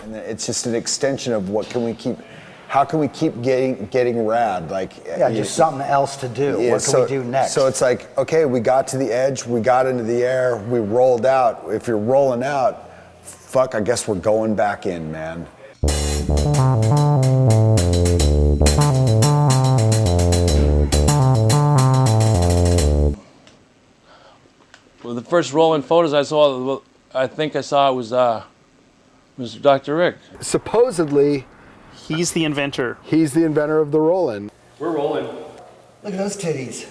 And it's just an extension of how can we keep getting rad? Like, yeah, just something else to do. Yeah, what can we do next? So it's like, okay, we got to the edge, we got into the air, we rolled out. If you're rolling out, fuck, I guess we're going back in, man. Well, the first rolling photos I think I saw was Mr. Dr. Rick. Supposedly, he's the inventor. He's the inventor of the roll-in. We're rolling. Look at those titties.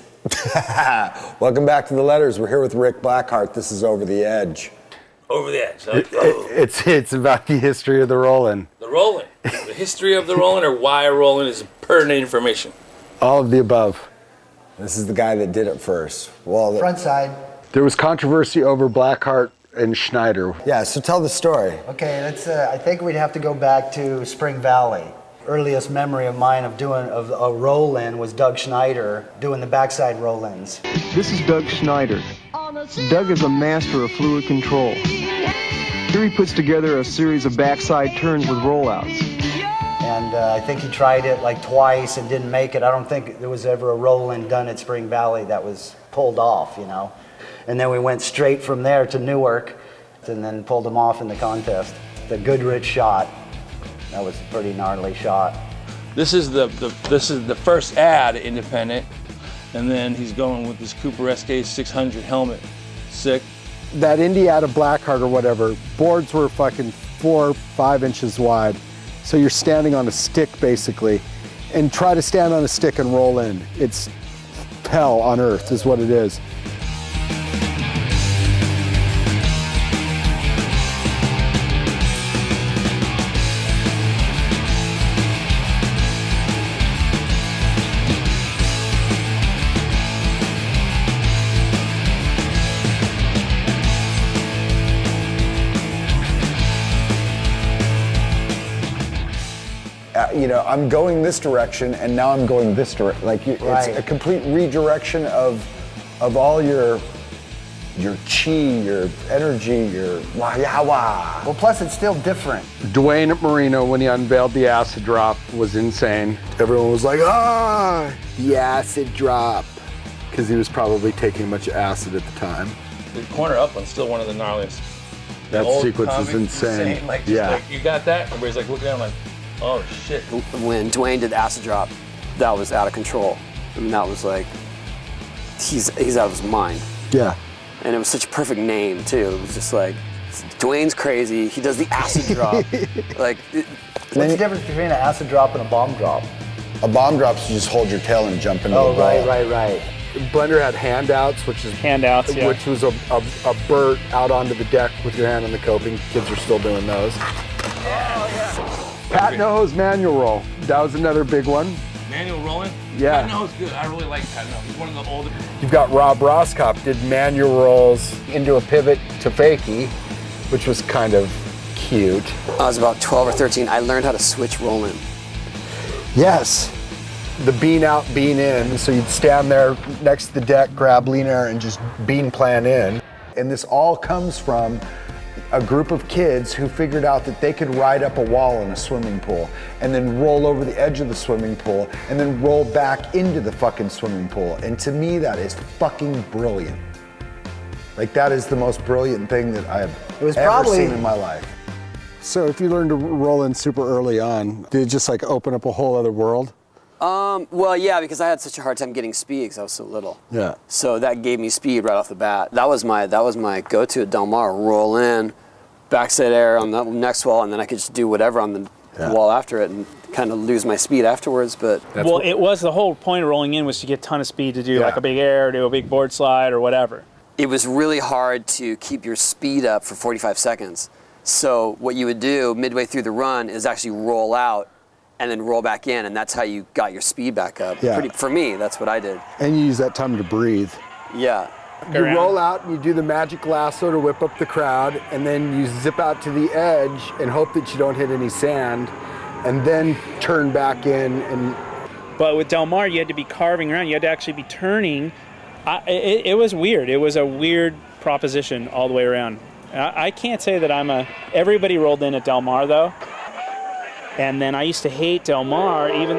Welcome back to the Letters. We're here with Rick Blackheart. This is Over the Edge. Over the edge. It's about the history of the roll-in. The rolling. The history of the rolling, or why a rolling is pertinent information. All of the above. This is the guy that did it first. Well, Frontside. There was controversy over Blackheart and Schneider. Yeah, so tell the story. Okay, let's. I think we'd have to go back to Spring Valley. Earliest memory of mine of a roll-in was Doug Schneider doing the backside roll-ins. This is Doug Schneider. Doug is a master of fluid control. Here he puts together a series of backside turns with rollouts. And I think he tried it like twice and didn't make it. I don't think there was ever a roll-in done at Spring Valley that was pulled off, you know. And then we went straight from there to Newark and then pulled him off in the contest. The Goodrich shot. That was a pretty gnarly shot. This is the first ad independent, and then he's going with this Cooper SK 600 helmet. Sick. That Indiana Blackheart or whatever, boards were fucking 4 or 5 inches wide. So you're standing on a stick basically, and try to stand on a stick and roll in. It's hell on earth is what it is. You know, I'm going this direction, and now I'm going this direction. Like, it's a complete redirection of all your chi, your energy, your wah-yah-wah. Well, plus it's still different. Dwayne at Marino, when he unveiled the acid drop, was insane. Everyone was like, ah, the acid drop. Because he was probably taking much acid at the time. The corner up one's still one of the gnarliest. That sequence is insane. Like, yeah. Like, you got that? Everybody's like looking at him like, oh shit. When Dwayne did acid drop, that was out of control. I mean, that was like, he's out of his mind. Yeah. And it was such a perfect name too. It was just like, Dwayne's crazy, he does the acid drop. Like, what's the difference between an acid drop and a bomb drop? A bomb drop is you just hold your tail and jump into the ball. Right. Blender had handouts, which was a Burt out onto the deck with your hand on the coping. Kids are still doing those. Oh, yeah. Pat Noho's manual roll. That was another big one. Manual rolling? Yeah. Pat Noho's good. I really like Pat Noho. He's one of the older. You've got Rob Roskopf did manual rolls into a pivot to fakie, which was kind of cute. I was about 12 or 13. I learned how to switch rolling. Yes. The bean out, bean in. So you'd stand there next to the deck, grab lean air, and just bean plan in. And this all comes from a group of kids who figured out that they could ride up a wall in a swimming pool and then roll over the edge of the swimming pool and then roll back into the fucking swimming pool. And to me, that is fucking brilliant. Like, that is the most brilliant thing that I've ever seen in my life. So if you learned to roll in super early on, did it just like open up a whole other world? Well, yeah, because I had such a hard time getting speed because I was so little. Yeah. So that gave me speed right off the bat. That was my go-to at Del Mar. Roll in, backside air on the next wall, and then I could just do whatever on the wall after it and kind of lose my speed afterwards. But it was the whole point of rolling in was to get a ton of speed to do like a big air, do a big board slide or whatever. It was really hard to keep your speed up for 45 seconds. So what you would do midway through the run is actually roll out and then roll back in, and that's how you got your speed back up. Yeah. For me, that's what I did. And you use that time to breathe. Yeah. You roll out and you do the magic lasso to whip up the crowd, and then you zip out to the edge and hope that you don't hit any sand, and then turn back in. But with Del Mar, you had to be carving around. You had to actually be turning. It was weird. It was a weird proposition all the way around. I can't say that everybody rolled in at Del Mar, though. And then I used to hate Del Mar, even.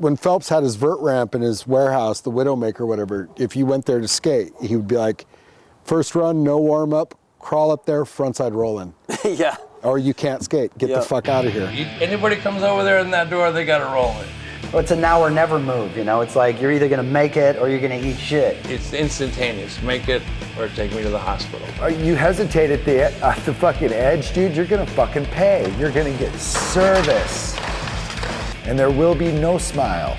When Phelps had his vert ramp in his warehouse, the Widowmaker, whatever, if you went there to skate, he would be like, first run, no warm up, crawl up there, frontside roll in. Yeah. Or you can't skate, get the fuck out of here. Anybody comes over there in that door, they gotta roll it. Well, it's a now or never move, you know? It's like you're either gonna make it or you're gonna eat shit. It's instantaneous. Make it or take me to the hospital. You hesitate at the fucking edge, dude, you're gonna fucking pay. You're gonna get service. And there will be no smile.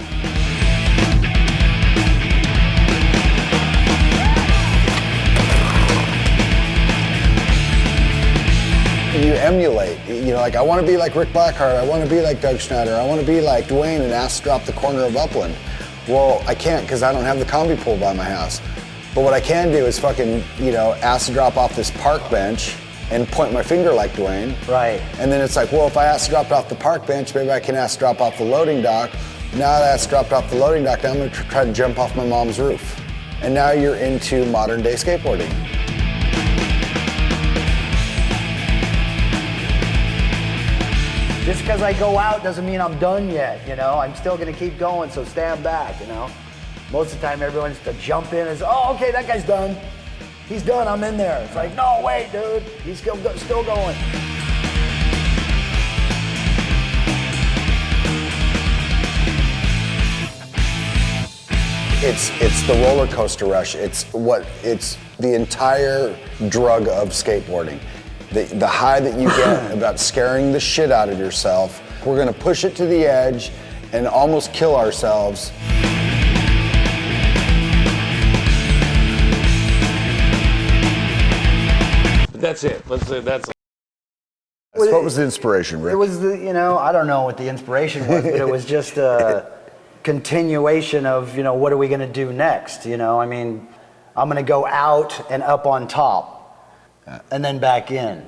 You emulate, you know, like I want to be like Rick Blackheart, I want to be like Doug Schneider, I want to be like Dwayne and ask to drop the corner of Upland. Well, I can't because I don't have the combi pool by my house. But what I can do is fucking, you know, ask to drop off this park bench and point my finger like Dwayne. Right. And then it's like, well, if I ask to drop off the park bench, maybe I can ask to drop off the loading dock. Now that I ask to drop off the loading dock, now I'm gonna try to jump off my mom's roof. And now you're into modern day skateboarding. Just because I go out doesn't mean I'm done yet, you know? I'm still gonna keep going, so stand back, you know? Most of the time, everyone's to jump in and say, oh, okay, that guy's done. He's done, I'm in there. It's like, no, wait, dude, he's still going. It's the roller coaster rush. It's the entire drug of skateboarding. The high that you get about scaring the shit out of yourself. We're gonna push it to the edge and almost kill ourselves. But that's it. Let's say that's. What was the inspiration, Rick? It was the, you know, I don't know what the inspiration was, but it was just a continuation of, you know, what are we gonna do next, you know? I mean, I'm gonna go out and up on top and then back in.